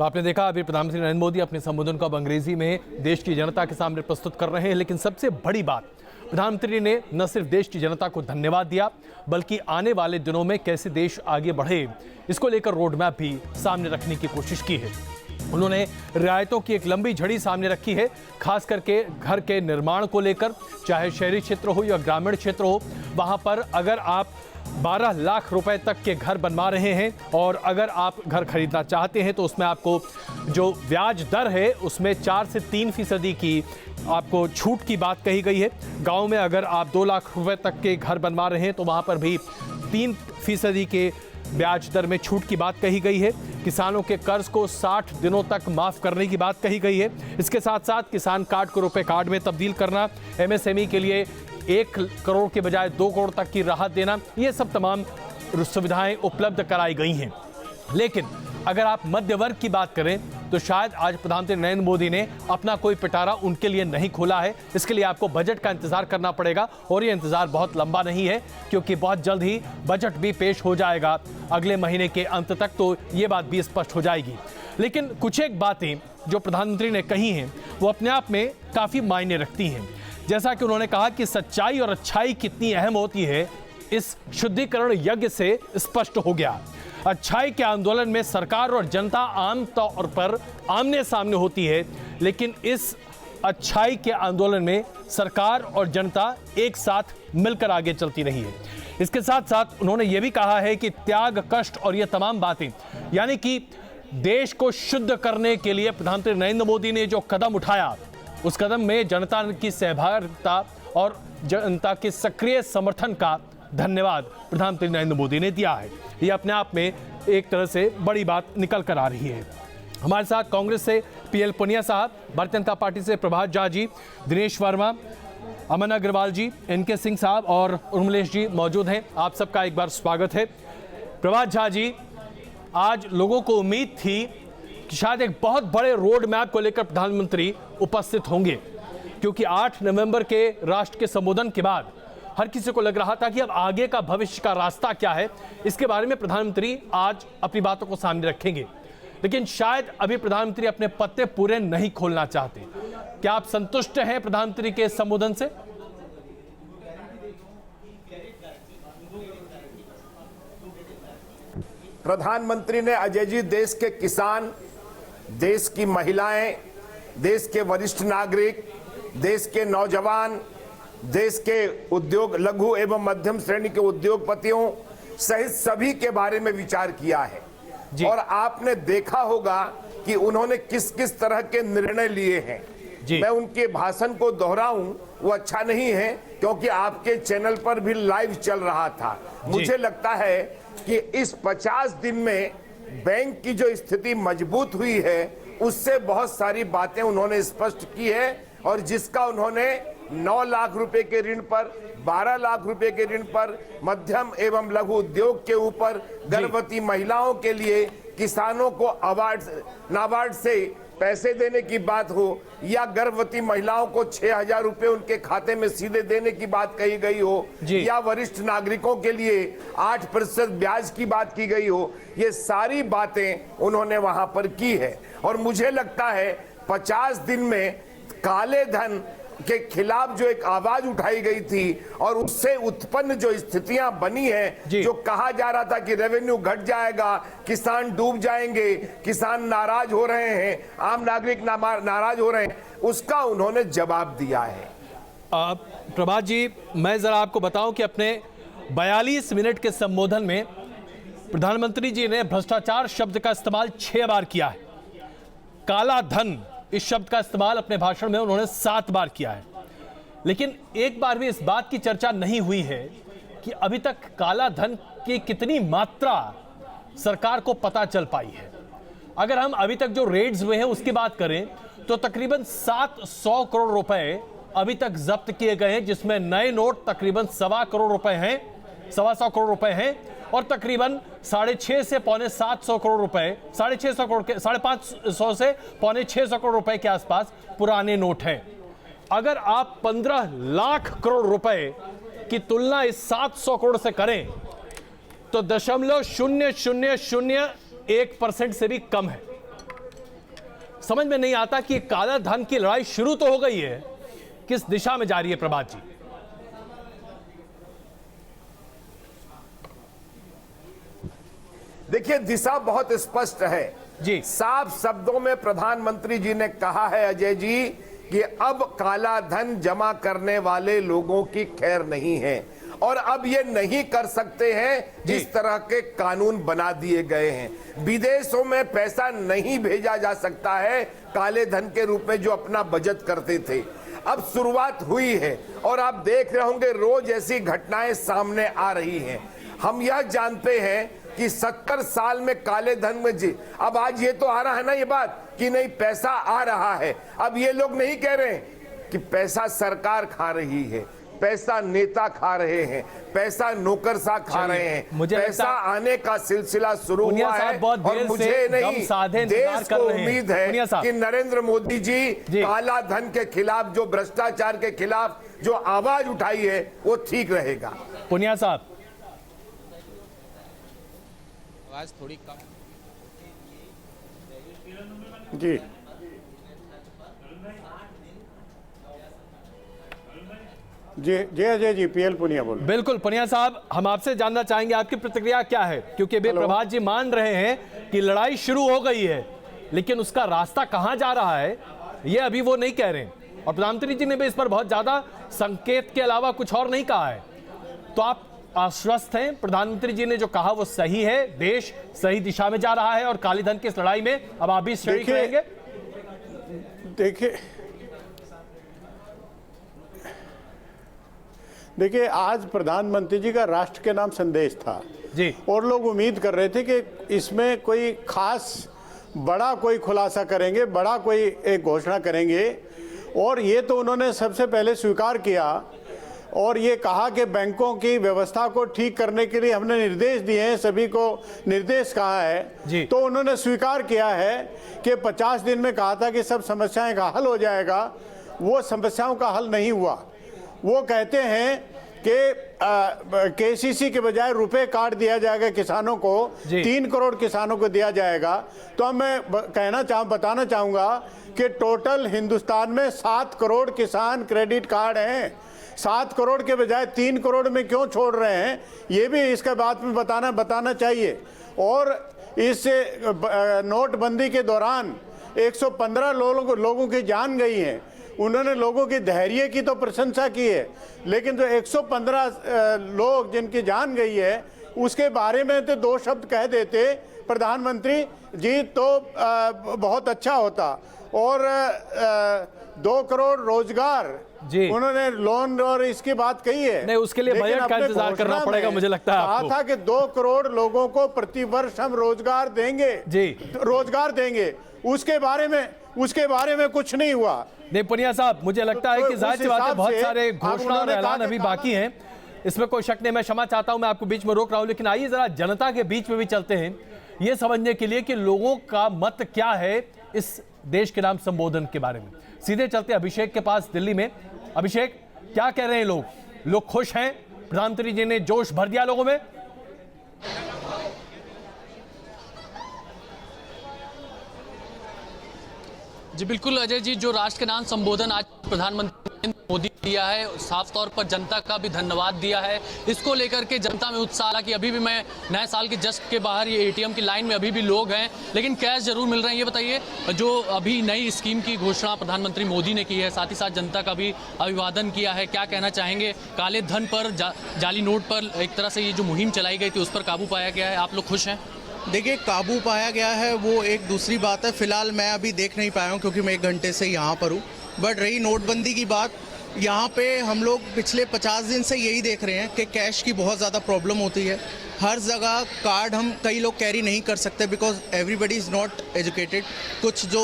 तो आपने देखा अभी प्रधानमंत्री नरेंद्र मोदी अपने संबोधन को अब अंग्रेजी में देश की जनता के सामने प्रस्तुत कर रहे हैं। लेकिन सबसे बड़ी बात, प्रधानमंत्री ने न सिर्फ देश की जनता को धन्यवाद दिया, बल्कि आने वाले दिनों में कैसे देश आगे बढ़े इसको लेकर रोड मैप भी सामने रखने की कोशिश की है। उन्होंने रियायतों की एक लंबी झड़ी सामने रखी है, खास करके घर के निर्माण को लेकर, चाहे शहरी क्षेत्र हो या ग्रामीण क्षेत्र हो। वहां पर अगर आप 12 लाख रुपए तक के घर बनवा रहे हैं और अगर आप घर खरीदना चाहते हैं तो उसमें आपको जो ब्याज दर है उसमें 4 से 3% की आपको छूट की बात कही गई है। गांव में अगर आप 2 लाख रुपए तक के घर बनवा रहे हैं तो वहां पर भी 3% के ब्याज दर में छूट की बात कही गई है। किसानों के कर्ज को 60 दिनों तक माफ करने की बात कही गई है। इसके साथ साथ किसान कार्ड को रुपए कार्ड में तब्दील करना, एमएसएमई के लिए 1 करोड़ के बजाय 2 करोड़ तक की राहत देना, ये सब तमाम सुविधाएं उपलब्ध कराई गई हैं। लेकिन अगर आप मध्य वर्ग की बात करें तो शायद आज प्रधानमंत्री नरेंद्र मोदी ने अपना कोई पिटारा उनके लिए नहीं खोला है। इसके लिए आपको बजट का इंतजार करना पड़ेगा और ये इंतजार बहुत लंबा नहीं है, क्योंकि बहुत जल्द ही बजट भी पेश हो जाएगा अगले महीने के अंत तक, तो ये बात भी स्पष्ट हो जाएगी। लेकिन कुछ एक बातें जो प्रधानमंत्री ने कही हैं वो अपने आप में काफ़ी मायने रखती हैं। जैसा कि उन्होंने कहा कि सच्चाई और अच्छाई कितनी अहम होती है, इस शुद्धिकरण यज्ञ से स्पष्ट हो गया। अच्छाई के आंदोलन में सरकार और जनता आम तौर पर आमने सामने होती है, लेकिन इस अच्छाई के आंदोलन में सरकार और जनता एक साथ मिलकर आगे चलती रही है। इसके साथ साथ उन्होंने ये भी कहा है कि त्याग, कष्ट और ये तमाम बातें, यानी कि देश को शुद्ध करने के लिए प्रधानमंत्री नरेंद्र मोदी ने जो कदम उठाया, उस कदम में जनता की सहभागिता और जनता के सक्रिय समर्थन का धन्यवाद प्रधानमंत्री नरेंद्र मोदी ने दिया है। ये अपने आप में एक तरह से बड़ी बात निकल कर आ रही है। हमारे साथ कांग्रेस से पीएल पुनिया साहब, भारतीय जनता पार्टी से प्रभात झा जी, दिनेश वर्मा, अमन अग्रवाल जी, एनके सिंह साहब और उर्मिलेश जी मौजूद हैं। आप सबका एक बार स्वागत है। प्रभात झा जी, आज लोगों को उम्मीद थी कि शायद एक बहुत बड़े रोड मैप को लेकर प्रधानमंत्री उपस्थित होंगे, क्योंकि 8 नवंबर के राष्ट्र के संबोधन के बाद हर किसी को लग रहा था कि अब आगे का भविष्य का रास्ता क्या है, इसके बारे में प्रधानमंत्री आज अपनी बातों को सामने रखेंगे। लेकिन शायद अभी प्रधानमंत्री अपने पत्ते पूरे नहीं खोलना चाहते। क्या आप संतुष्ट हैं प्रधानमंत्री के संबोधन से? प्रधानमंत्री ने अजय जी देश के किसान, देश की महिलाएं, देश के वरिष्ठ नागरिक, देश के नौजवान, देश के उद्योग, लघु एवं मध्यम श्रेणी के उद्योगपतियों सहित सभी के बारे में विचार किया है। और आपने देखा होगा कि उन्होंने किस किस तरह के निर्णय लिए हैं। मैं उनके भाषण को दोहराऊं वो अच्छा नहीं है, क्योंकि आपके चैनल पर भी लाइव चल रहा था। मुझे लगता है कि इस 50 दिन में बैंक की जो स्थिति मजबूत हुई है उससे बहुत सारी बातें उन्होंने स्पष्ट की है, और जिसका उन्होंने 9 लाख रुपए के ऋण पर, 12 लाख रुपए के ऋण पर, मध्यम एवं लघु उद्योग के ऊपर, गर्भवती महिलाओं के लिए, किसानों को नाबार्ड से पैसे देने की बात हो, या गर्भवती महिलाओं को 6,000 रुपए उनके खाते में सीधे देने की बात कही गई हो, या वरिष्ठ नागरिकों के लिए 8% ब्याज की बात की गई हो, ये सारी बातें उन्होंने वहां पर की है। और मुझे लगता है 50 दिन में काले धन के खिलाफ जो एक आवाज उठाई गई थी और उससे उत्पन्न जो स्थितियां बनी है, जो कहा जा रहा था कि रेवेन्यू घट जाएगा, किसान डूब जाएंगे, किसान नाराज हो रहे हैं, आम नागरिक नाराज हो रहे हैं, उसका उन्होंने जवाब दिया है। प्रभात जी, मैं जरा आपको बताऊं कि अपने 42 मिनट के संबोधन में प्रधानमंत्री जी ने भ्रष्टाचार शब्द का इस्तेमाल 6 बार किया है। काला धन इस शब्द का इस्तेमाल अपने भाषण में उन्होंने 7 बार किया है। लेकिन एक बार भी इस बात की चर्चा नहीं हुई है कि अभी तक काला धन की कितनी मात्रा सरकार को पता चल पाई है। अगर हम अभी तक जो रेड्स हुए हैं उसकी बात करें तो तकरीबन 700 करोड़ रुपए अभी तक जब्त किए गए हैं, जिसमें नए नोट तकरीबन 1.25 करोड़ रुपए हैं, 125 करोड़ रुपए हैं, और तकरीबन 650 से पौने 700 करोड़ रुपए, 650 करोड़ के 550 से पौने 600 करोड़ रुपए के आसपास पुराने नोट हैं। अगर आप 15 लाख करोड़ रुपए की तुलना इस 700 करोड़ से करें तो 0.0001% से भी कम है। समझ में नहीं आता कि काला धन की लड़ाई शुरू तो हो गई है, किस दिशा में जा रही है प्रभात जी? देखिए, दिशा बहुत स्पष्ट है जी। साफ शब्दों में प्रधानमंत्री जी ने कहा है अजय जी कि अब काला धन जमा करने वाले लोगों की खैर नहीं है और अब ये नहीं कर सकते हैं जिस तरह के कानून बना दिए गए हैं। विदेशों में पैसा नहीं भेजा जा सकता है काले धन के रूप में जो अपना बचत करते थे। अब शुरुआत हुई है और आप देख रहे होंगे रोज ऐसी घटनाएं सामने आ रही हैं। हम यह जानते हैं कि 70 साल में काले धन में जी, अब आज ये तो आ रहा है ना ये बात कि नहीं पैसा आ रहा है। अब ये लोग नहीं कह रहे हैं कि पैसा सरकार खा रही है, पैसा नेता खा रहे हैं, पैसा नौकरशाह खा रहे हैं, पैसा आने का सिलसिला शुरू हुआ है और मुझे नहीं देश को उम्मीद है कि नरेंद्र मोदी जी काला धन के खिलाफ, जो भ्रष्टाचार के खिलाफ जो आवाज उठाई है वो ठीक रहेगा। पुनिया साहब, आवाज थोड़ी कम जी। जी अजय जी, पीएल पुनिया बोल। बिल्कुल पुनिया साहब, हम आपसे जानना चाहेंगे आपकी प्रतिक्रिया क्या है, क्योंकि अभी प्रभात जी मान रहे हैं कि लड़ाई शुरू हो गई है, लेकिन उसका रास्ता कहां जा रहा है ये अभी वो नहीं कह रहे हैं और प्रधानमंत्री जी ने भी इस पर बहुत ज्यादा संकेत के अलावा कुछ और नहीं कहा है। तो आप आश्वस्त हैं प्रधानमंत्री जी ने जो कहा वो सही है, देश सही दिशा में जा रहा है और काले धन की इस लड़ाई में अब आप भी शरीक रहेंगे? देखिए, आज प्रधानमंत्री जी का राष्ट्र के नाम संदेश था जी, और लोग उम्मीद कर रहे थे कि इसमें कोई खास बड़ा कोई खुलासा करेंगे, बड़ा कोई एक घोषणा करेंगे, और ये तो उन्होंने सबसे पहले स्वीकार किया और ये कहा कि बैंकों की व्यवस्था को ठीक करने के लिए हमने निर्देश दिए हैं, सभी को निर्देश कहा है। तो उन्होंने स्वीकार किया है कि 50 दिन में कहा था कि सब समस्याएं का हल हो जाएगा, वो समस्याओं का हल नहीं हुआ। वो कहते हैं कि केसीसी के बजाय रुपए कार्ड दिया जाएगा किसानों को, 3 करोड़ किसानों को दिया जाएगा। तो अब मैं बताना चाहूँगा कि टोटल हिंदुस्तान में 7 करोड़ किसान क्रेडिट कार्ड हैं। 7 करोड़ के बजाय 3 करोड़ में क्यों छोड़ रहे हैं, ये भी इसके बाद में बताना चाहिए। और इस नोटबंदी के दौरान 115 लोगों की जान गई है। उन्होंने लोगों की धैर्य की तो प्रशंसा की है, लेकिन जो 115 लोग जिनकी जान गई है उसके बारे में तो 2 शब्द कह देते प्रधानमंत्री जी तो बहुत अच्छा होता। और 2 करोड़ रोजगार जी उन्होंने लोन और इसकी बात कही है। नहीं, उसके लिए बजट का इंतजार करना पड़ेगा मुझे लगता है आपको। कहा था कि 2 करोड़ लोगों को प्रतिवर्ष हम रोजगार देंगे जी, रोजगार देंगे। उसके बारे में कुछ नहीं हुआ। नहीं पुनिया साहब, मुझे लगता है कि जाहिर सी बात है बहुत सारे घोषणा और ऐलान अभी बाकी हैं, इसमें कोई शक नहीं। मैं क्षमा चाहता हूं, मैं आपको बीच में रोक रहा हूं, लेकिन आइए जरा जनता के बीच में भी चलते हैं ये समझने के लिए कि लोगों का मत क्या है इस देश के नाम संबोधन के बारे में। सीधे चलते अभिषेक के पास दिल्ली में। अभिषेक, क्या कह रहे हैं लोग खुश हैं? प्रधानमंत्री जी ने जोश भर दिया लोगों में? जी बिल्कुल अजय जी, जो राष्ट्र के नाम संबोधन आज प्रधानमंत्री नरेंद्र मोदी दिया है, साफ तौर पर जनता का भी धन्यवाद दिया है। इसको लेकर के जनता में उत्साह कि अभी भी मैं नए साल के जस्ट के बाहर ये एटीएम की लाइन में अभी भी लोग हैं, लेकिन कैश जरूर मिल रहे हैं। ये बताइए, जो अभी नई स्कीम की घोषणा प्रधानमंत्री मोदी ने की है, साथ ही साथ जनता का भी अभिवादन किया है, क्या कहना चाहेंगे? काले धन पर, जाली नोट पर एक तरह से ये जो मुहिम चलाई गई थी उस पर काबू पाया गया है, आप लोग खुश हैं? देखिए, काबू पाया गया है वो एक दूसरी बात है। फिलहाल मैं अभी देख नहीं पाया हूँ क्योंकि मैं 1 घंटे से यहाँ पर हूँ। बट रही नोटबंदी की बात, यहाँ पे हम लोग पिछले 50 दिन से यही देख रहे हैं कि कैश की बहुत ज़्यादा प्रॉब्लम होती है। हर जगह कार्ड हम कई लोग कैरी नहीं कर सकते because everybody is not educated. कुछ जो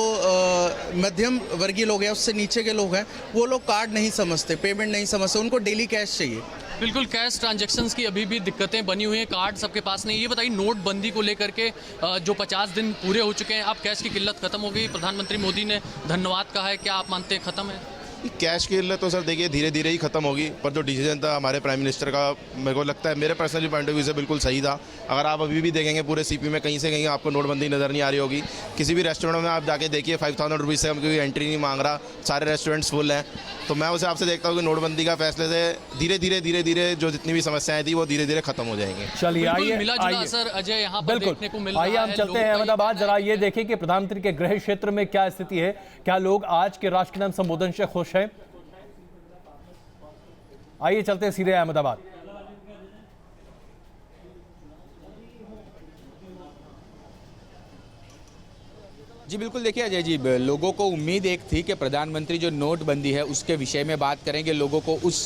मध्यम वर्गीय लोग हैं, उससे नीचे के लोग हैं, वो लोग कार्ड नहीं समझते, पेमेंट नहीं समझते, उनको डेली कैश चाहिए। बिल्कुल, कैश ट्रांजैक्शंस की अभी भी दिक्कतें बनी हुई हैं, कार्ड सबके पास नहीं। ये बताइए, नोटबंदी को लेकर के जो 50 दिन पूरे हो चुके हैं, अब कैश की किल्लत खत्म हो गई, प्रधानमंत्री मोदी ने धन्यवाद कहा है, क्या आप मानते हैं खत्म है? कैश की किल्लत तो सर देखिए धीरे धीरे ही खत्म होगी, पर जो डिसीजन था हमारे प्राइम मिनिस्टर का, मेरे को लगता है मेरे पर्सनली पॉइंट ऑफ व्यू से बिल्कुल सही था। अगर आप अभी भी देखेंगे पूरे सीपी में कहीं से कहीं आपको नोटबंदी नज़र नहीं आ रही होगी। किसी भी रेस्टोरेंट में आप जाके देखिए 5000 रुपीज़ से हम कोई एंट्री नहीं मांग रहा, सारे रेस्टोरेंट्स फुल हैं। तो मैं उस हिसाब से देखता हूँ कि नोटबंदी का फैसले से धीरे धीरे जो जितनी भी समस्याएं थी वो धीरे धीरे खत्म हो जाएंगी। चलिए बिल्कुल आइए मिला जुला आइए असर अजय यहाँ पर देखने को मिल रहा है। आइए हम चलते हैं अहमदाबाद, जरा ये देखें कि प्रधानमंत्री के गृह क्षेत्र में क्या स्थिति है, क्या लोग आज के राष्ट्र के नाम संबोधन से खुश हैं। आइए चलते हैं सीधे अहमदाबाद। जी बिल्कुल, देखिए अजय जी, लोगों को उम्मीद एक थी कि प्रधानमंत्री जो नोटबंदी है उसके विषय में बात करेंगे, लोगों को उस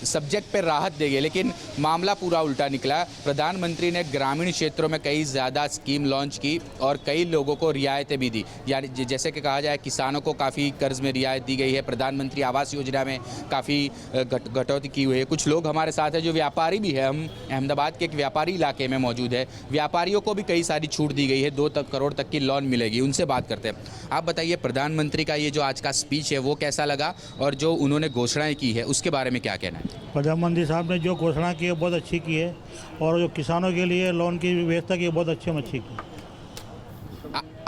सब्जेक्ट पर राहत देंगे, लेकिन मामला पूरा उल्टा निकला। प्रधानमंत्री ने ग्रामीण क्षेत्रों में कई ज़्यादा स्कीम लॉन्च की और कई लोगों को रियायतें भी दी। यानी जैसे कि कहा जाए, किसानों को काफ़ी कर्ज में रियायत दी गई है, प्रधानमंत्री आवास योजना में काफ़ी कटौती की हुई है। कुछ लोग हमारे साथ हैं जो व्यापारी भी है, हम अहमदाबाद के एक व्यापारी इलाके में मौजूद है, व्यापारियों को भी कई सारी छूट दी गई है, 2 करोड़ तक की लोन मिलेगी। उनसे बात करते हैं। आप बताइए, प्रधानमंत्री का ये जो आज का स्पीच है वो कैसा लगा, और जो उन्होंने घोषणाएं की है उसके बारे में क्या कहना है? प्रधानमंत्री साहब ने जो घोषणा की है बहुत अच्छी की है, और जो किसानों के लिए लोन की व्यवस्था की है बहुत अच्छी की।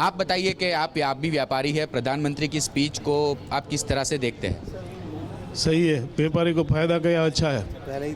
आप बताइए कि आप भी व्यापारी है, प्रधानमंत्री की स्पीच को आप किस तरह से देखते हैं? सही है, व्यापारी को फायदा क्या अच्छा है,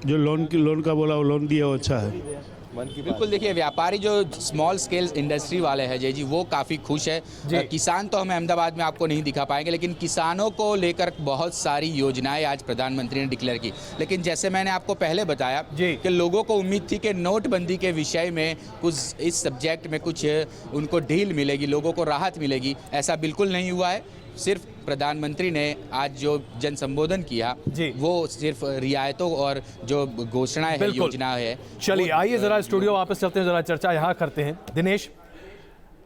जो लोन का बोला वो लोन दिया वो अच्छा है। बिल्कुल, देखिए व्यापारी जो स्मॉल स्केल इंडस्ट्री वाले हैं जय जी, वो काफ़ी खुश है। किसान तो हमें अहमदाबाद में आपको नहीं दिखा पाएंगे, लेकिन किसानों को लेकर बहुत सारी योजनाएं आज प्रधानमंत्री ने डिक्लेयर की। लेकिन जैसे मैंने आपको पहले बताया कि लोगों को उम्मीद थी कि नोटबंदी के विषय में कुछ इस सब्जेक्ट में कुछ उनको ढील मिलेगी, लोगों को राहत मिलेगी। ऐसा बिल्कुल नहीं हुआ है। सिर्फ प्रधानमंत्री ने आज जो जन संबोधन किया वो सिर्फ रियायतों और जो घोषणाएं है, योजना है। चलिए आइए जरा स्टूडियो वापस चलते हैं, जरा चर्चा यहाँ करते हैं। दिनेश,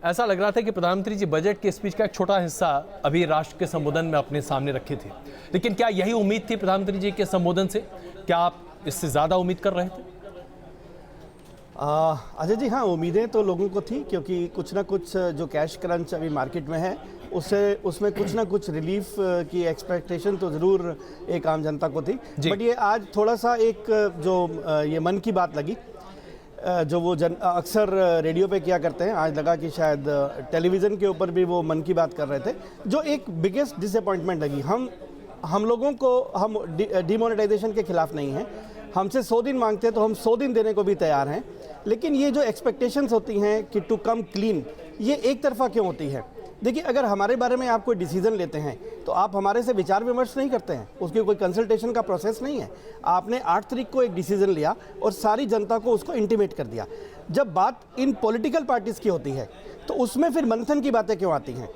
ऐसा लग रहा था कि प्रधानमंत्री जी बजट के स्पीच का एक छोटा हिस्सा अभी राष्ट्र के संबोधन में अपने सामने रखे थे, लेकिन क्या यही उम्मीद थी प्रधानमंत्री जी के संबोधन से? क्या आप इससे ज्यादा उम्मीद कर रहे थे? अजय जी, हाँ, उम्मीदें तो लोगों को थी, क्योंकि कुछ ना कुछ जो कैश क्रंच अभी मार्केट में है उसमें कुछ ना कुछ रिलीफ की एक्सपेक्टेशन तो ज़रूर एक आम जनता को थी। बट ये आज थोड़ा सा एक जो ये मन की बात लगी, जो वो अक्सर रेडियो पे किया करते हैं, आज लगा कि शायद टेलीविज़न के ऊपर भी वो मन की बात कर रहे थे, जो एक बिगेस्ट डिसअपॉइंटमेंट लगी। हम लोगों को, हम डिमोनेटाइजेशन के खिलाफ नहीं हैं, हमसे 100 दिन मांगते हैं तो हम 100 दिन देने को भी तैयार हैं, लेकिन ये जो एक्सपेक्टेशंस होती हैं कि टू कम क्लीन, ये एक तरफा क्यों होती है? देखिए, अगर हमारे बारे में आप कोई डिसीजन लेते हैं तो आप हमारे से विचार विमर्श नहीं करते हैं, उसकी कोई कंसल्टेशन का प्रोसेस नहीं है। आपने 8 तारीख को एक डिसीजन लिया और सारी जनता को उसको इंटीमेट कर दिया। जब बात इन पॉलिटिकल पार्टीज़ की होती है तो उसमें फिर मंथन की बातें क्यों आती हैं?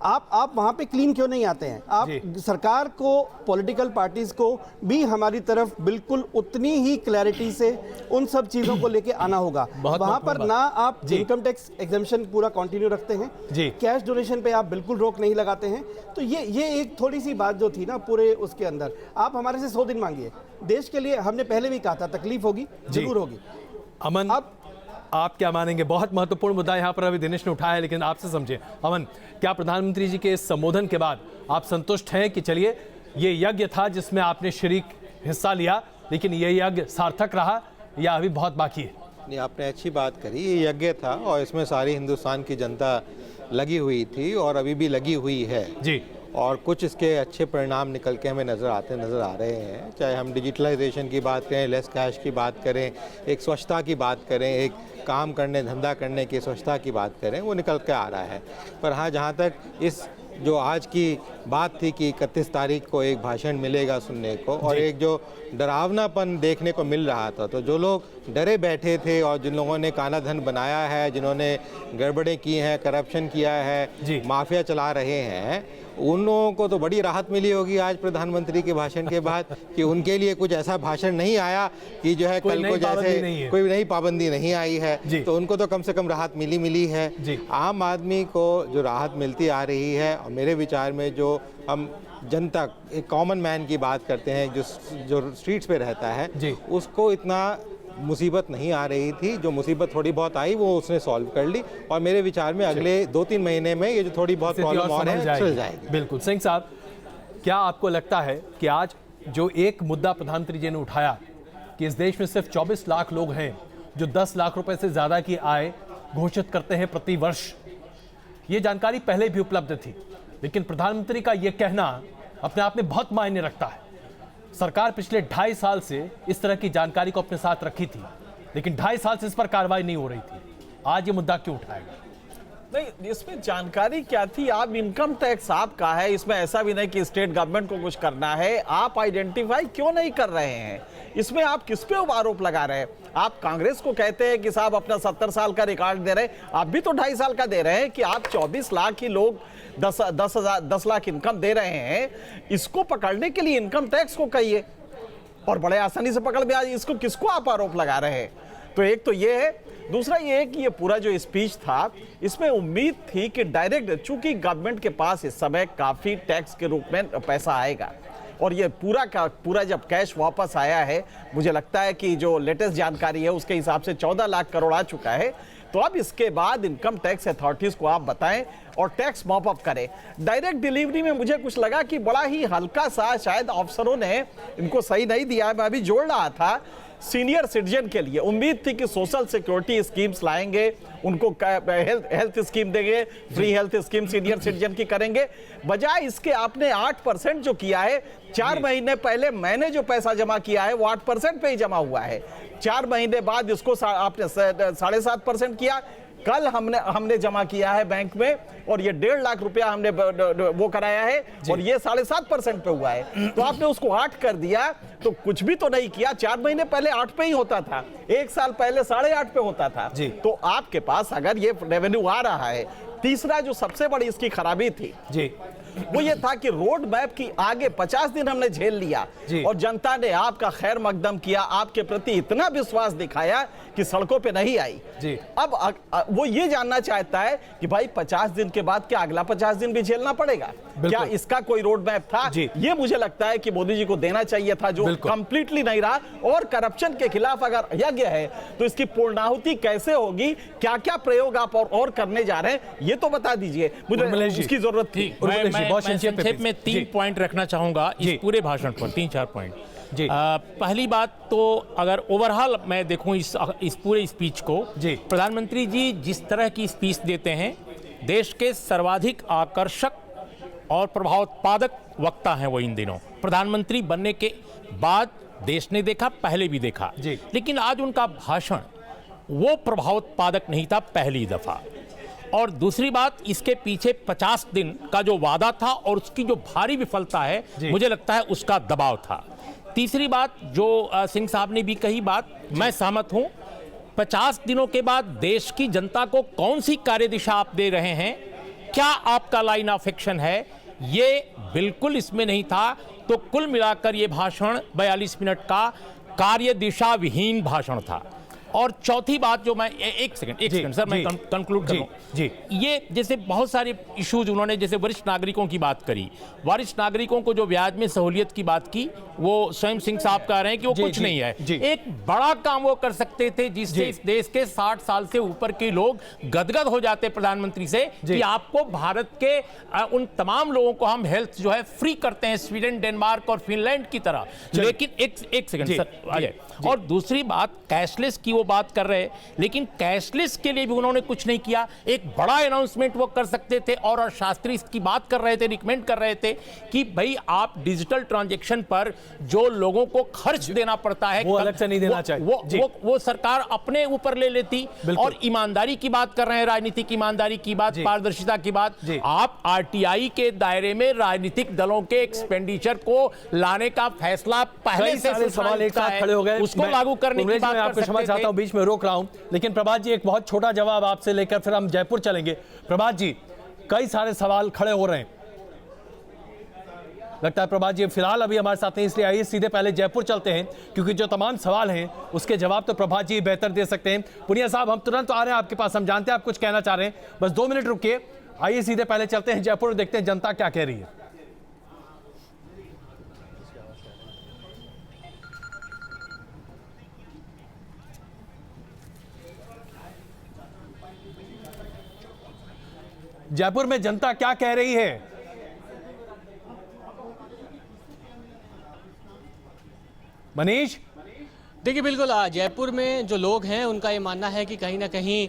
आप वहाँ पे क्लीन क्यों नहीं आते हैं? आप सरकार को, पॉलिटिकल पार्टीज को भी हमारी तरफ बिल्कुल उतनी ही क्लैरिटी से उन सब चीज़ों को लेके आना होगा। वहाँ पर ना आप इनकम टैक्स एग्जेम्पशन पूरा कंटिन्यू रखते हैं, कैश डोनेशन पे आप बिल्कुल रोक नहीं लगाते हैं। तो ये एक थोड़ी सी बात जो थी ना पूरे उसके अंदर, आप हमारे से 100 दिन मांगिए देश के लिए। हमने पहले भी कहा था तकलीफ होगी, जरूर होगी। अमन, अब आप क्या मानेंगे? बहुत महत्वपूर्ण मुद्दा यहाँ पर अभी दिनेश ने उठाया है, लेकिन आपसे समझे। अमन, क्या प्रधानमंत्री जी के इस संबोधन के बाद आप संतुष्ट हैं कि चलिए ये यज्ञ था जिसमें आपने शरीक हिस्सा लिया, लेकिन ये यज्ञ सार्थक रहा या अभी बहुत बाकी है? नहीं, आपने अच्छी बात करी, ये यज्ञ था और इसमें सारी हिंदुस्तान की जनता लगी हुई थी और अभी भी लगी हुई है जी। और कुछ इसके अच्छे परिणाम निकल के हमें नज़र आ रहे हैं। चाहे हम डिजिटलाइजेशन की बात करें, लेस कैश की बात करें, एक स्वच्छता की बात करें, एक काम करने, धंधा करने की स्वच्छता की बात करें, वो निकल के आ रहा है। पर हाँ, जहाँ तक इस जो आज की बात थी कि 31 तारीख को एक भाषण मिलेगा सुनने को, और एक जो डरावनापन देखने को मिल रहा था, तो जो लोग डरे बैठे थे और जिन लोगों ने काला धन बनाया है, जिन्होंने गड़बड़ें की हैं, करप्शन किया है, माफिया चला रहे हैं, उन लोगों को तो बड़ी राहत मिली होगी आज प्रधानमंत्री के भाषण के बाद कि उनके लिए कुछ ऐसा भाषण नहीं आया कि जो है कल को जैसे कोई नई पाबंदी नहीं आई है, तो उनको तो कम से कम राहत मिली है। आम आदमी को जो राहत मिलती आ रही है, और मेरे विचार में जो हम जनता, एक कॉमन मैन की बात करते हैं जो स्ट्रीट्स पे रहता है, उसको इतना मुसीबत नहीं आ रही थी। जो मुसीबत थोड़ी बहुत आई वो उसने सॉल्व कर ली, और मेरे विचार में अगले 2-3 महीने में ये जो थोड़ी बहुत प्रॉब्लम और है चल जाएगी। बिल्कुल। सिंह साहब, क्या आपको लगता है कि आज जो एक मुद्दा प्रधानमंत्री जी ने उठाया कि इस देश में सिर्फ 24 लाख लोग हैं जो 10 लाख रुपए से ज्यादा की आय घोषित करते हैं प्रति वर्ष, यह जानकारी पहले भी उपलब्ध थी, लेकिन प्रधानमंत्री का यह कहना अपने आप में बहुत मायने रखता है। सरकार पिछले 2.5 साल से इस तरह की जानकारी को अपने साथ रखी थी, लेकिन 2.5 साल से इस पर कार्रवाई नहीं हो रही थी। आज ये मुद्दा क्यों उठाएगा? नहीं, इसमें जानकारी क्या थी? आप इनकम टैक्स आपका है, इसमें ऐसा भी नहीं कि स्टेट गवर्नमेंट को कुछ करना है। आप आइडेंटिफाई क्यों नहीं कर रहे हैं? इसमें आप किस पे आरोप लगा रहे हैं? आप कांग्रेस को कहते हैं कि साहब अपना 70 साल का रिकॉर्ड दे रहे हैं, आप भी तो 2.5 साल का दे रहे हैं कि आप 24 लाख ही लोग 10 लाख इनकम दे रहे हैं। इसको पकड़ने के लिए इनकम टैक्स को कहिए और बड़े आसानी से पकड़ में। आज इसको किसको आप आरोप लगा रहे हैं? तो एक तो ये है, दूसरा ये है कि ये पूरा जो स्पीच था इसमें उम्मीद थी कि डायरेक्ट, चूंकि गवर्नमेंट के पास इस समय काफी टैक्स के रूप में पैसा आएगा और ये पूरा का पूरा जब कैश वापस आया है, मुझे लगता है कि जो लेटेस्ट जानकारी है उसके हिसाब से 14 लाख करोड़ आ चुका है। तो अब इसके बाद इनकम टैक्स अथॉरिटीज को आप बताएं और टैक्स मॉप अप करें। डायरेक्ट डिलीवरी में मुझे कुछ लगा कि बड़ा ही हल्का सा शायद अफसरों ने इनको सही नहीं दिया है। मैं अभी जोड़ रहा था, सीनियर सिटीजन के लिए उम्मीद थी कि सोशल सिक्योरिटी स्कीम्स लाएंगे, उनको हेल्थ स्कीम देंगे, free health scheme senior citizen की करेंगे। बजाय इसके आपने 8% जो किया है, 4 महीने पहले मैंने जो पैसा जमा किया है वो 8% पे ही जमा हुआ है। 4 महीने बाद इसको आपने 7.5% किया। कल हमने जमा किया है बैंक में और ये 1.5 लाख रुपया हमने वो कराया है और ये 7.5% पे हुआ है। तो आपने उसको 8 कर दिया, तो कुछ भी तो नहीं किया। 4 महीने पहले 8 पे ही होता था, 1 साल पहले 8.5 पे होता था। तो आपके पास अगर ये रेवेन्यू आ रहा है। तीसरा जो सबसे बड़ी इसकी खराबी थी जी, वो ये था कि रोड मैप की आगे 50 दिन हमने झेल लिया और जनता ने आपका खैर मकदम किया, आपके प्रति इतना विश्वास दिखाया कि सड़कों पे नहीं आई जी। अब वो ये जानना चाहता है कि भाई 50 दिन के बाद क्या अगला 50 दिन भी झेलना पड़ेगा? क्या इसका कोई रोड मैप था? ये मुझे लगता है कि मोदी जी को देना चाहिए था, जो कंप्लीटली नहीं रहा। और करप्शन के खिलाफ अगर यज्ञ है तो इसकी पूर्णाहुति कैसे होगी, क्या क्या प्रयोग आप और करने जा रहे हैं, ये तो बता दीजिए। मुझे इसकी जरूरत थी। मैं संक्षेप में 3 पॉइंट रखना चाहूंगा इस पूरे भाषण पर, 3-4 पॉइंट। पहली बात तो अगर ओवरऑल मैं देखूं इस पूरे स्पीच को, प्रधानमंत्री जी जिस तरह की स्पीच देते हैं, देश के सर्वाधिक आकर्षक और प्रभावोत्पादक वक्ता हैं वो इन दिनों। प्रधानमंत्री बनने के बाद देश ने देखा, पहले भी देखा, लेकिन आज उनका भाषण वो प्रभावोत्पादक नहीं था पहली दफा। और दूसरी बात, इसके पीछे 50 दिन का जो वादा था और उसकी जो भारी विफलता है, मुझे लगता है उसका दबाव था। तीसरी बात जो सिंह साहब ने भी कही बात, मैं सहमत हूं। 50 दिनों के बाद देश की जनता को कौन सी कार्यदिशा आप दे रहे हैं, क्या आपका लाइन ऑफ एक्शन है, ये बिल्कुल इसमें नहीं था। तो कुल मिलाकर ये भाषण 42 मिनट का कार्यदिशा विहीन भाषण था। और चौथी बात जो मैं एक सेकंड सर, मैं कंक्लूड कर लूं। ये जैसे बहुत सारे इश्यूज उन्होंने, जैसे वरिष्ठ नागरिकों की बात करी, वरिष्ठ नागरिकों को जो ब्याज में सहूलियत की बात की, वो स्वयं सिंह साहब कह रहे हैं कि वो कुछ नहीं है। एक बड़ा काम वो कर सकते थे जिससे इस देश के 60 साल से ऊपर के लोग गदगद हो जाते प्रधानमंत्री से कि आपको भारत के उन तमाम लोगों को हम हेल्थ जो है फ्री करते हैं, स्वीडन, डेनमार्क और फिनलैंड की तरह। लेकिन एक सेकंड सर आ जाए। और दूसरी बात, कैशलेस की वो बात कर रहे हैं, लेकिन कैशलेस के लिए भी उन्होंने कुछ नहीं किया। एक बड़ा अनाउंसमेंट वो कर सकते थे। और शास्त्री इसकी बात कर रहे थे, रिकमेंड कर रहे थे कि भाई आप डिजिटल ट्रांजैक्शन पर जो लोगों को खर्च देना पड़ता है, वो अलग से नहीं देना चाहिए। वो सरकार अपने ऊपर ले लेती। और ईमानदारी की बात कर रहे हैं, राजनीतिक ईमानदारी की बात, पारदर्शिता की बात। आप आरटीआई के दायरे में राजनीतिक दलों के एक्सपेंडिचर को लाने का फैसला पहले से सवाल एक साथ खड़े हो गए, उसको लागू करने की बात आपको क्षमा चाहता हूं, बीच में रोक रहा हूं, लेकिन प्रभात जी एक बहुत छोटा जवाब आपसे लेकर फिर हम जयपुर चलेंगे। प्रभात जी, कई सारे सवाल खड़े हो रहे हैं, लगता है प्रभात जी फिलहाल अभी हमारे साथ नहीं, इसलिए आइए सीधे पहले जयपुर चलते हैं, क्योंकि जो तमाम सवाल हैं उसके जवाब तो प्रभात जी बेहतर दे सकते हैं। पुनिया साहब, हम तुरंत आ रहे हैं आपके पास, हम जानते हैं आप कुछ कहना चाह रहे हैं, बस 2 मिनट रुकिए। आइए सीधे पहले चलते हैं जयपुर और देखते हैं जनता क्या कह रही है। जयपुर में जनता क्या कह रही है? मनीष, देखिए बिल्कुल जयपुर में जो लोग हैं उनका ये मानना है कि कहीं ना कहीं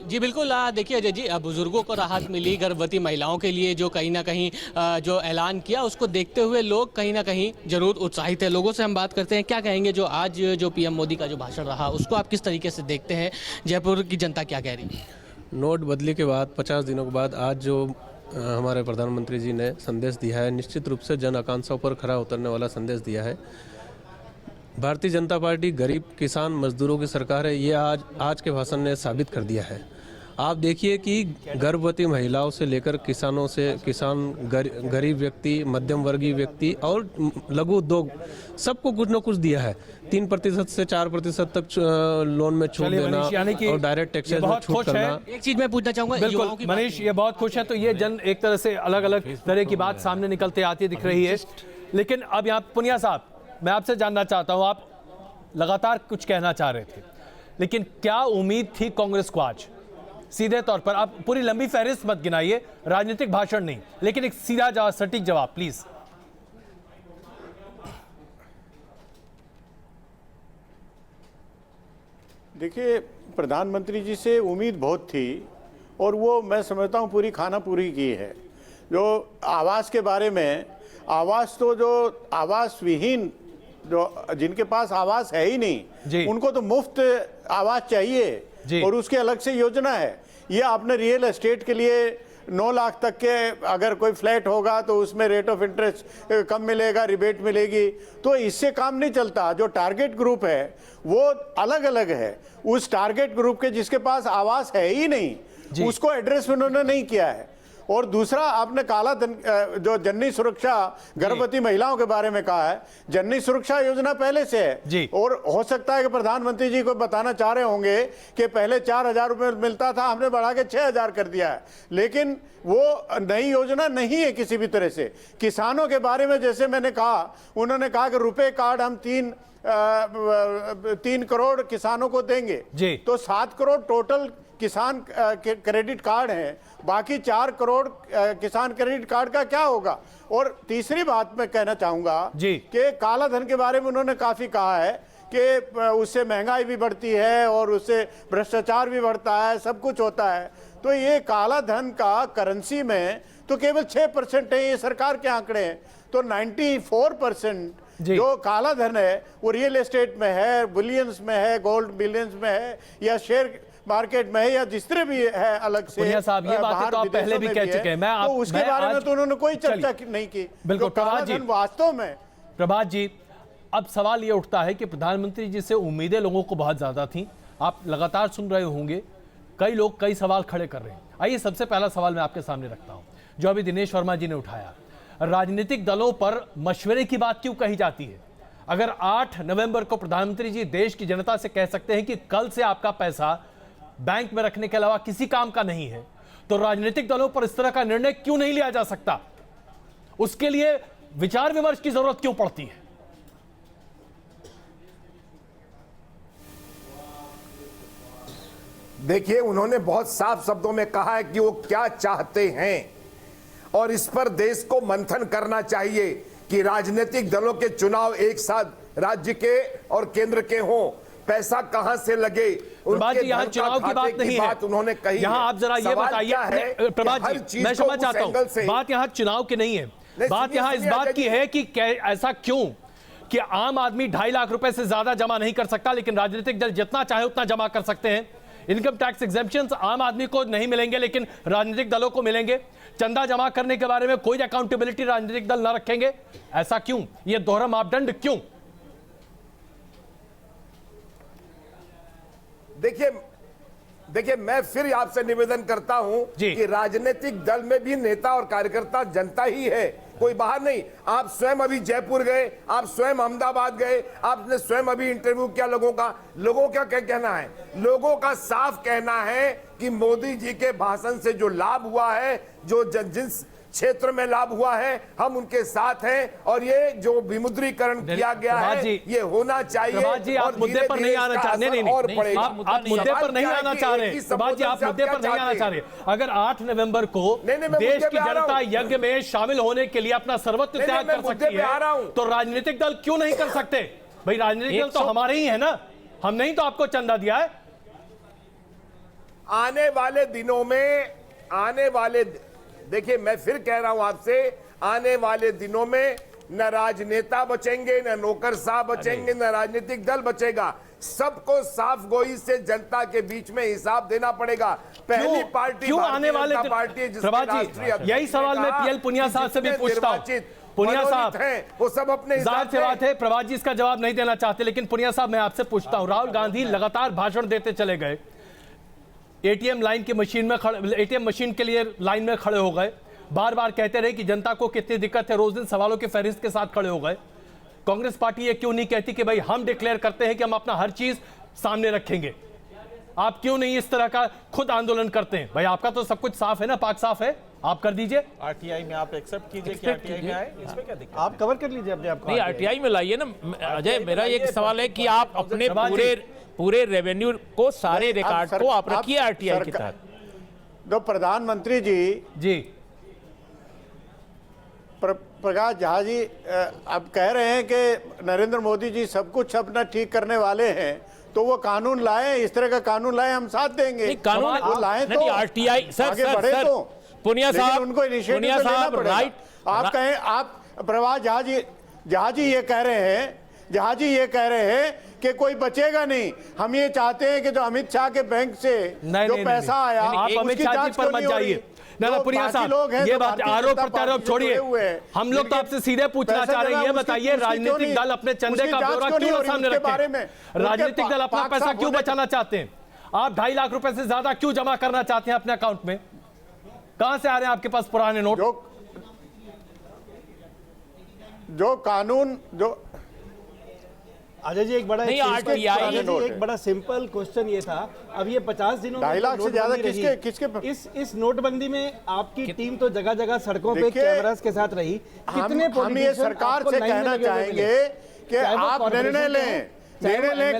जी बिल्कुल देखिए अजय जी, बुजुर्गों को राहत मिली, गर्भवती महिलाओं के लिए जो कहीं ना कहीं जो ऐलान किया उसको देखते हुए लोग कहीं ना कहीं जरूर उत्साहित है। लोगों से हम बात करते हैं, क्या कहेंगे जो आज जो पीएम मोदी का जो भाषण रहा उसको आप किस तरीके से देखते हैं, जयपुर की जनता क्या कह रही है? नोट बदली के बाद 50 दिनों के बाद आज जो हमारे प्रधानमंत्री जी ने संदेश दिया है, निश्चित रूप से जन आकांक्षाओं पर खरा उतरने वाला संदेश दिया है। भारतीय जनता पार्टी गरीब किसान मजदूरों की सरकार है, ये आज के भाषण ने साबित कर दिया है। आप देखिए कि गर्भवती महिलाओं से लेकर किसानों से गरीब व्यक्ति, मध्यम वर्गीय व्यक्ति और लघु उद्योग सबको कुछ न कुछ दिया है। 3% से 4% तक लोन में छूट देना और डायरेक्ट टैक्सेस में छूट करना। एक चीज मैं पूछना चाहूंगा, बिल्कुल मनीष, ये बहुत खुश है, तो ये जन एक तरह से अलग अलग तरह की बात सामने निकलते आती दिख रही है। लेकिन अब यहाँ पुनिया साहब, मैं आपसे जानना चाहता हूं, आप लगातार कुछ कहना चाह रहे थे, लेकिन क्या उम्मीद थी कांग्रेस को आज? सीधे तौर पर आप पूरी लंबी फहरिस्त मत गिनाइए, राजनीतिक भाषण नहीं, लेकिन एक सीधा सटीक जवाब प्लीज। देखिए, प्रधानमंत्री जी से उम्मीद बहुत थी और वो मैं समझता हूँ पूरी खाना पूरी की है। जो आवास के बारे में, आवास तो जो आवास विहीन, जो जिनके पास आवास है ही नहीं, उनको तो मुफ्त आवास चाहिए और उसके अलग से योजना है। ये आपने रियल एस्टेट के लिए 9 लाख तक के अगर कोई फ्लैट होगा तो उसमें रेट ऑफ इंटरेस्ट कम मिलेगा, रिबेट मिलेगी, तो इससे काम नहीं चलता। जो टारगेट ग्रुप है वो अलग अलग है। उस टारगेट ग्रुप के जिसके पास आवास है ही नहीं, उसको एड्रेस उन्होंने नहीं किया है। और दूसरा, आपने काला धन, जो जननी सुरक्षा गर्भवती महिलाओं के बारे में कहा है, जननी सुरक्षा योजना पहले से है और हो सकता है कि प्रधानमंत्री जी को बताना चाह रहे होंगे कि पहले 4,000 रुपए मिलता था, हमने बढ़ा के 6,000 कर दिया है, लेकिन वो नई योजना नहीं है किसी भी तरह से। किसानों के बारे में जैसे मैंने कहा, उन्होंने कहा कि रुपए कार्ड हम 3 करोड़ किसानों को देंगे, तो 7 करोड़ टोटल किसान क्रेडिट कार्ड हैं, बाकी 4 करोड़ किसान क्रेडिट कार्ड का क्या होगा? और तीसरी बात मैं कहना चाहूंगा कि काला धन के बारे में उन्होंने काफी कहा है कि उससे महंगाई भी बढ़ती है और उससे भ्रष्टाचार भी बढ़ता है, सब कुछ होता है। तो ये काला धन का करेंसी में तो केवल 6% है, ये सरकार के आंकड़े हैं। तो 94% जो काला धन है वो रियल एस्टेट में है, बिलियंस में है, गोल्ड बिलियंस में है, या शेयर मार्केट में है, या जिस तरह भी है अलग से। साहब, ये बातें तो आप पहले भी कह चुके हैं, तो उसके बारे में तो उन्होंने कोई चर्चा नहीं की। बिल्कुल प्रभात जी, वास्तव में प्रभात जी, अब सवाल ये उठता है कि प्रधानमंत्री जी से उम्मीदें लोगों को बहुत ज्यादा थी। आप लगातार सुन रहे होंगे, कई लोग कई सवाल खड़े कर रहे हैं। आइए सबसे पहला सवाल मैं आपके सामने रखता हूं, जो अभी दिनेश वर्मा जी ने उठाया। राजनीतिक दलों पर मशवरे की बात क्यों कही जाती है? अगर 8 नवंबर को प्रधानमंत्री जी देश की जनता से कह सकते हैं कि कल से आपका पैसा बैंक में रखने के अलावा किसी काम का नहीं है, तो राजनीतिक दलों पर इस तरह का निर्णय क्यों नहीं लिया जा सकता? उसके लिए विचार विमर्श की जरूरत क्यों पड़ती है? देखिए, उन्होंने बहुत साफ शब्दों में कहा है कि वो क्या चाहते हैं और इस पर देश को मंथन करना चाहिए कि राजनीतिक दलों के चुनाव एक साथ राज्य के और केंद्र के हों, पैसा कहां से लगे। यहाँ चुनाव की बात नहीं है, उन्होंने कही। यहाँ आप जरा ये बताइए प्रभात जी, मैं समझ चाहता हूं, बात यहाँ चुनाव की नहीं है, बात यहाँ इस बात की है कि ऐसा क्यों कि आम आदमी 2.5 लाख रुपए से ज्यादा जमा नहीं कर सकता, लेकिन राजनीतिक दल जितना चाहे उतना जमा कर सकते हैं। इनकम टैक्स एग्जेम्पशंस आम आदमी को नहीं मिलेंगे, लेकिन राजनीतिक दलों को मिलेंगे। चंदा जमा करने के बारे में कोई अकाउंटेबिलिटी राजनीतिक दल न रखेंगे, ऐसा क्यों? ये दोहरा मापदंड क्यों? देखिए, मैं फिर आपसे निवेदन करता हूं कि राजनीतिक दल में भी नेता और कार्यकर्ता जनता ही है, कोई बाहर नहीं। आप स्वयं अभी जयपुर गए, आप स्वयं अहमदाबाद गए, आपने स्वयं अभी इंटरव्यू किया लोगों का क्या कहना है? लोगों का साफ कहना है कि मोदी जी के भाषण से जो लाभ हुआ है, जो जिस क्षेत्र में लाभ हुआ है, हम उनके साथ हैं। और ये जो विमुद्रीकरण किया गया है ये होना चाहिए। प्रभात जी, आप मुद्दे पर नहीं आना चाह रहे। नहीं, आप मुद्दे पर नहीं आना चाह रहे। प्रभात जी, आप मुद्दे पर नहीं आना चाह रहे। अगर 8 नवंबर को देश की जनता यज्ञ में शामिल होने के लिए अपना सर्वस्व त्याग कर सकती है, तो राजनीतिक दल क्यों नहीं कर सकते? भाई, राजनीतिक दल तो हमारे ही है ना, हमने ही तो आपको चंदा दिया है। आने वाले दिनों में देखिए, मैं फिर कह रहा हूं आपसे, आने वाले दिनों में न राजनेता बचेंगे, न नौकर साहब बचेंगे, न राजनीतिक दल बचेगा। सबको साफ गोई से जनता के बीच में हिसाब देना पड़ेगा। पहली पार्टी क्यों आने वाले पार्टी, प्रभात जी, यही सवाल मैं पीएल पुनिया साहब से भी पूछता हूं। पुनिया साहब, वो सब अपने जाहिर सी बात है प्रभात जी इसका जवाब नहीं देना चाहते, लेकिन पुनिया साहब मैं आपसे पूछता हूं। राहुल गांधी लगातार भाषण देते चले गए, एटीएम मशीन के लिए लाइन में खड़े हो गए, बार बार कहते रहे कि जनता को कितनी दिक्कत है, रोज दिन सवालों की फहरिस्त के साथ खड़े हो गए। कांग्रेस पार्टी ये क्यों नहीं कहती कि भाई हम डिक्लेयर करते हैं कि हम अपना हर चीज सामने रखेंगे? आप क्यों नहीं इस तरह का खुद आंदोलन करते हैं? भाई, आपका तो सब कुछ साफ है ना, पाक साफ है, आप कर दीजिए। आरटीआई में आप एक्सेप्ट कीजिए कि आरटीआई में आए, इसमें क्या दिक्कत? आप कवर कर लीजिए अपने आप को। नहीं, आरटीआई में लाइए ना। अजय, मेरा एक सवाल है कि आप अपने पूरे रेवेन्यू को, सारे रिकॉर्ड को आप रखिए आरटीआई के तहत। तो प्रधानमंत्री जी प्रकाश झा जी अब कह रहे हैं कि नरेंद्र मोदी जी सब कुछ अपना ठीक करने वाले हैं, तो वो कानून लाए, इस तरह का कानून लाए, हम साथ देंगे। कानून वो लाए तो आरटीआई आगे बढ़े तो पुनिया साहब, उनको इनिशिएटिव लेना पड़ेगा। आप कहें, आप प्रभात झा जी ये कह रहे हैं कि कोई बचेगा नहीं। हम ये चाहते हैं कि जो अमित शाह के बैंक से जो पैसा आया, आप अमित शाह जी पर मत जाइए। ना पुनिया साहब, ये बात आरोप प्रत्यारोप छोड़िए, हम लोग तो आपसे सीधे पूछना चाह रहे हैं। ये बताइए, राजनीतिक दल अपने चंदे का ब्यौरा क्यों सामने रखते हैं? राजनीतिक दल अपना पैसा क्यों बचाना चाहते हैं? आप 2.5 लाख रुपए से ज्यादा क्यों जमा करना चाहते हैं अपने अकाउंट में? कहां से आ रहे हैं आपके पास पुराने नोट? जो कानून जो अजय जी, एक बड़ा सिंपल क्वेश्चन ये था, अब ये 50 दिनों में 2.5 लाख से ज्यादा किसके इस नोटबंदी में आपकी टीम तो जगह जगह सड़कों पे कैमरास के साथ रही। कितने हम ये सरकार से कहना चाहेंगे कि आप निर्णय लें,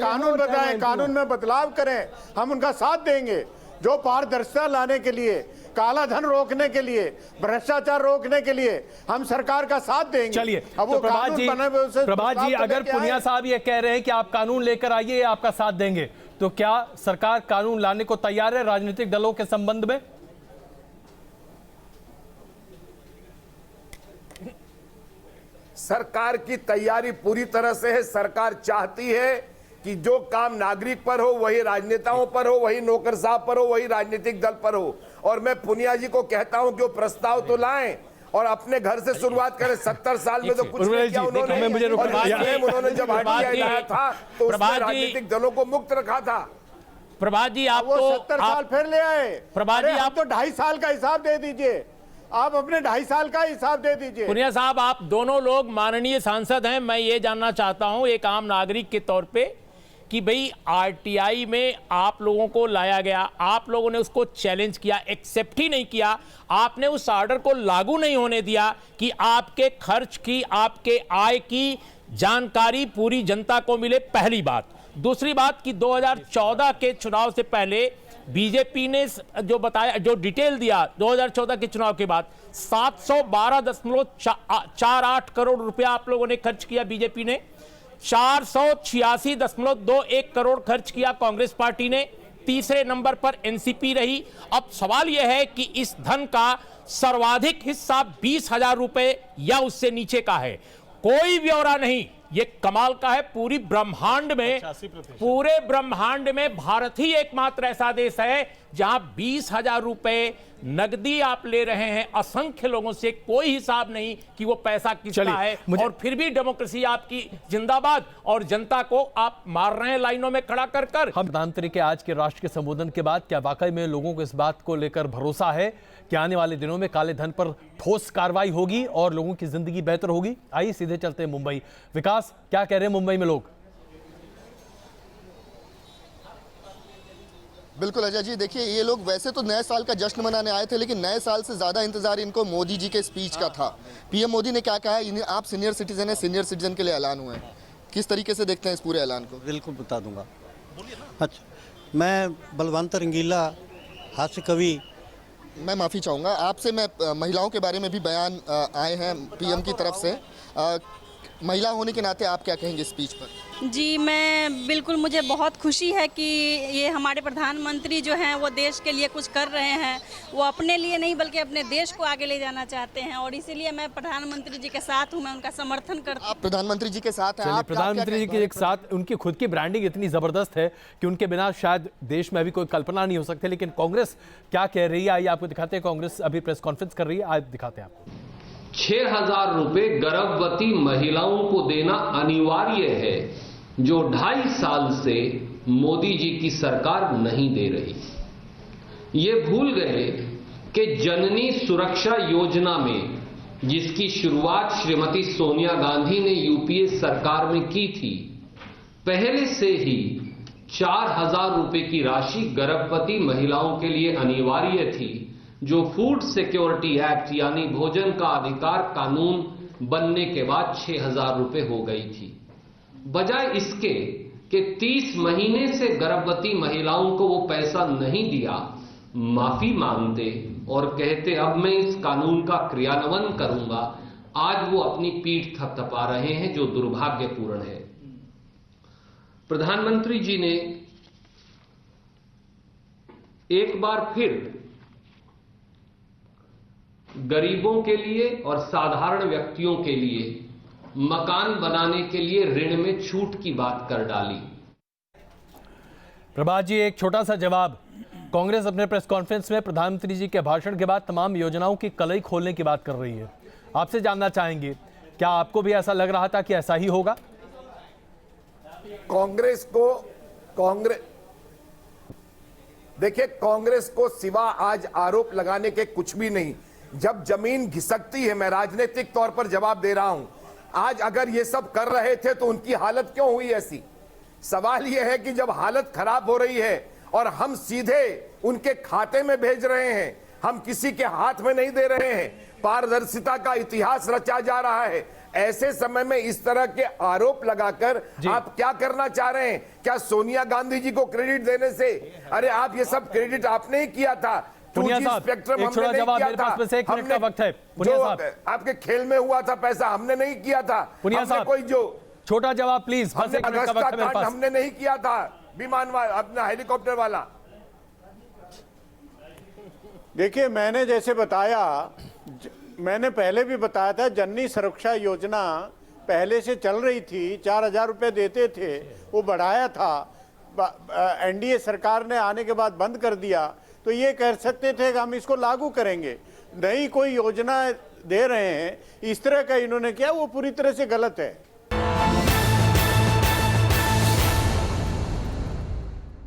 कानून बताएं, कानून में बदलाव करें, हम उनका साथ देंगे। जो पारदर्शिता लाने के लिए, काला धन रोकने के लिए, भ्रष्टाचार रोकने के लिए हम सरकार का साथ देंगे। चलिए, अब तो वो प्रभात जी अगर पुनिया साहब ये कह रहे हैं कि आप कानून लेकर आइए, आपका साथ देंगे, तो क्या सरकार कानून लाने को तैयार है राजनीतिक दलों के संबंध में? सरकार की तैयारी पूरी तरह से है। सरकार चाहती है कि जो काम नागरिक पर हो वही राजनेताओं पर हो, वही नौकर साहब पर हो, वही राजनीतिक दल पर हो। और मैं पुनिया जी को कहता हूं कि वो प्रस्ताव तो लाएं और अपने घर से शुरुआत करें। 70 साल में तो कुछ नहीं किया उन्होंने। उन्होंने जब आरटीआई लाया था तो उसमें राजनीतिक दलों को मुक्त रखा था। प्रभात जी, आप वो 70 साल फिर ले आए। प्रभात जी, आप तो 2.5 साल का हिसाब दे दीजिए। आप अपने 2.5 साल का हिसाब दे दीजिए। पुनिया साहब, आप दोनों लोग माननीय सांसद हैं। मैं ये जानना चाहता हूं एक आम नागरिक के तौर पे कि भाई आरटीआई में आप लोगों को लाया गया, आप लोगों ने उसको चैलेंज किया, एक्सेप्ट ही नहीं किया, आपने उस ऑर्डर को लागू नहीं होने दिया कि आपके खर्च की, आपके आय की जानकारी पूरी जनता को मिले। पहली बात। दूसरी बात कि 2014 के चुनाव से पहले बीजेपी ने जो बताया, जो डिटेल दिया 2014 के चुनाव के बाद 712.48 करोड़ रुपया आप लोगों ने खर्च किया बीजेपी ने, 486.21 करोड़ खर्च किया कांग्रेस पार्टी ने, तीसरे नंबर पर एनसीपी रही। अब सवाल यह है कि इस धन का सर्वाधिक हिस्सा 20,000 रुपए या उससे नीचे का है। कोई ब्यौरा नहीं। ये कमाल का है, पूरे ब्रह्मांड में भारत ही एकमात्र ऐसा देश है जहां 20,000 रुपए नकदी आप ले रहे हैं, असंख्य लोगों से कोई हिसाब नहीं कि वो पैसा किसका है, और फिर भी डेमोक्रेसी आपकी जिंदाबाद, और जनता को आप मार रहे हैं लाइनों में खड़ा कर कर। हम प्रधानमंत्री के आज के राष्ट्र के संबोधन के बाद क्या वाकई में लोगों को इस बात को लेकर भरोसा है कि आने वाले दिनों में काले धन पर ठोस कार्रवाई होगी और लोगों की जिंदगी बेहतर होगी? आइए सीधे चलते हैं मुंबई। विकास, क्या कह रहे हैं मुंबई में लोग? बिल्कुल अजय जी, देखिए ये लोग वैसे तो नए साल का जश्न मनाने आए थे, लेकिन नए साल से ज़्यादा इंतजार इनको मोदी जी के स्पीच का था। पीएम मोदी ने क्या कहा है, आप सीनियर सिटीजन हैं, सीनियर सिटीजन के लिए ऐलान हुए हैं, किस तरीके से देखते हैं इस पूरे ऐलान को? बिल्कुल बता दूंगा। अच्छा, मैं बलवंत रंगीला, हास्य कवि। मैं माफ़ी चाहूँगा आपसे, मैं महिलाओं के बारे में भी बयान आए हैं पीएम की तरफ से, महिला होने के नाते आप क्या कहेंगे स्पीच पर? जी, मैं बिल्कुल, मुझे बहुत खुशी है कि ये हमारे प्रधानमंत्री जो हैं वो देश के लिए कुछ कर रहे हैं। वो अपने लिए नहीं बल्कि अपने देश को आगे ले जाना चाहते हैं, और इसीलिए मैं प्रधानमंत्री जी के साथ हूँ, मैं उनका समर्थन करती हूँ। आप प्रधानमंत्री जी के साथ हैं? आप प्रधानमंत्री जी के एक साथ उनकी खुद की ब्रांडिंग इतनी जबरदस्त है कि उनके बिना शायद देश में अभी कोई कल्पना नहीं हो सकती। लेकिन कांग्रेस क्या कह रही है, आइए आपको दिखाते हैं। कांग्रेस अभी प्रेस कॉन्फ्रेंस कर रही है, आज दिखाते हैं आपको। 6,000 रुपए गर्भवती महिलाओं को देना अनिवार्य है, जो 2.5 साल से मोदी जी की सरकार नहीं दे रही। ये भूल गए कि जननी सुरक्षा योजना में, जिसकी शुरुआत श्रीमती सोनिया गांधी ने यूपीए सरकार में की थी, पहले से ही 4,000 रुपए की राशि गर्भवती महिलाओं के लिए अनिवार्य थी, जो फूड सिक्योरिटी एक्ट यानी भोजन का अधिकार कानून बनने के बाद 6,000 रुपए हो गई थी। बजाय इसके कि 30 महीने से गर्भवती महिलाओं को वो पैसा नहीं दिया, माफी मांगते और कहते अब मैं इस कानून का क्रियान्वयन करूंगा, आज वो अपनी पीठ थपथपा रहे हैं, जो दुर्भाग्यपूर्ण है। प्रधानमंत्री जी ने एक बार फिर गरीबों के लिए और साधारण व्यक्तियों के लिए मकान बनाने के लिए ऋण में छूट की बात कर डाली। प्रभात जी, एक छोटा सा जवाब। कांग्रेस अपने प्रेस कॉन्फ्रेंस में प्रधानमंत्री जी के भाषण के बाद तमाम योजनाओं की कलई खोलने की बात कर रही है। आपसे जानना चाहेंगे, क्या आपको भी ऐसा लग रहा था कि ऐसा ही होगा? कांग्रेस को सिवा आज आरोप लगाने के कुछ भी नहीं। जब जमीन घिसकती है, मैं राजनीतिक तौर पर जवाब दे रहा हूं, आज अगर ये सब कर रहे थे तो उनकी हालत क्यों हुई ऐसी? सवाल यह है कि जब हालत खराब हो रही है और हम सीधे उनके खाते में भेज रहे हैं, हम किसी के हाथ में नहीं दे रहे हैं, पारदर्शिता का इतिहास रचा जा रहा है, ऐसे समय में इस तरह के आरोप लगाकर आप क्या करना चाह रहे हैं? क्या सोनिया गांधी जी को क्रेडिट देने से? अरे आप ये सब क्रेडिट आपने ही किया था। पुनिया साहब, एक छोटा जवाब, मेरे पास बस 1 मिनट का वक्त है। पुनिया साहब, आपके खेल में हुआ था पैसा, हमने नहीं किया था। पुनिया साहब, कोई जो छोटा जवाब प्लीज, बस 1 मिनट का वक्त है मेरे पास। हमने नहीं किया था विमान वाला, अपना हेलीकॉप्टर वाला। देखिए, मैंने जैसे बताया, मैंने पहले भी बताया था, जननी सुरक्षा योजना पहले से चल रही थी, 4,000 रुपए देते थे, वो बढ़ाया था, एनडीए सरकार ने आने के बाद बंद कर दिया। तो ये कह सकते थे कि हम इसको लागू करेंगे, नई कोई योजना दे रहे हैं, इस तरह का इन्होंने किया, वो पूरी तरह से गलत है।